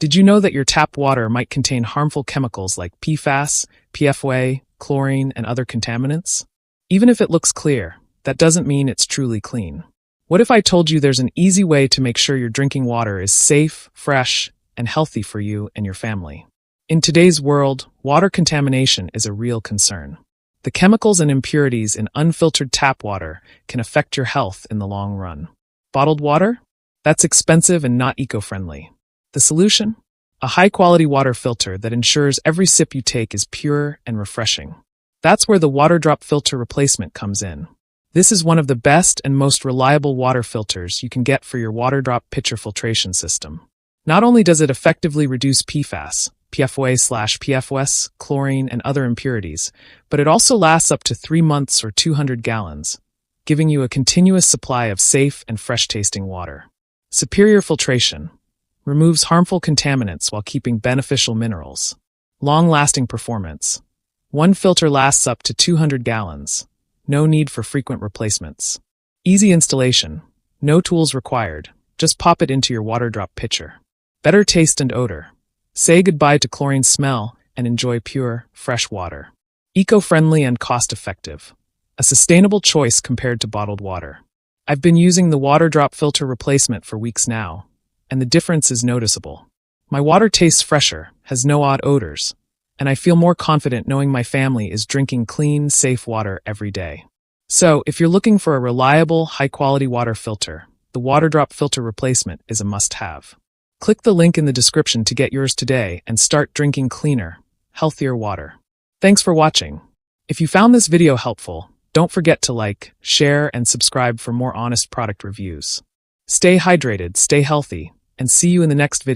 Did you know that your tap water might contain harmful chemicals like PFAS, PFOA, chlorine, and other contaminants? Even if it looks clear, that doesn't mean it's truly clean. What if I told you there's an easy way to make sure your drinking water is safe, fresh, and healthy for you and your family? In today's world, water contamination is a real concern. The chemicals and impurities in unfiltered tap water can affect your health in the long run. Bottled water? That's expensive and not eco-friendly. The solution? A high-quality water filter that ensures every sip you take is pure and refreshing. That's where the Waterdrop Filter Replacement comes in. This is one of the best and most reliable water filters you can get for your Waterdrop Pitcher Filtration System. Not only does it effectively reduce PFAS, PFOA/PFOS, chlorine, and other impurities, but it also lasts up to 3 months or 200 gallons, giving you a continuous supply of safe and fresh-tasting water. Superior filtration removes harmful contaminants while keeping beneficial minerals. Long-lasting performance. One filter lasts up to 200 gallons. No need for frequent replacements. Easy installation. No tools required. Just pop it into your Waterdrop pitcher. Better taste and odor. Say goodbye to chlorine smell and enjoy pure, fresh water. Eco-friendly and cost-effective. A sustainable choice compared to bottled water. I've been using the Waterdrop Filter Replacement for weeks now, and the difference is noticeable. My water tastes fresher, has no odd odors, and I feel more confident knowing my family is drinking clean, safe water every day. So, if you're looking for a reliable, high-quality water filter, the Waterdrop Filter Replacement is a must-have. Click the link in the description to get yours today and start drinking cleaner, healthier water. Thanks for watching. If you found this video helpful, don't forget to like, share, and subscribe for more honest product reviews. Stay hydrated, stay healthy, and see you in the next video.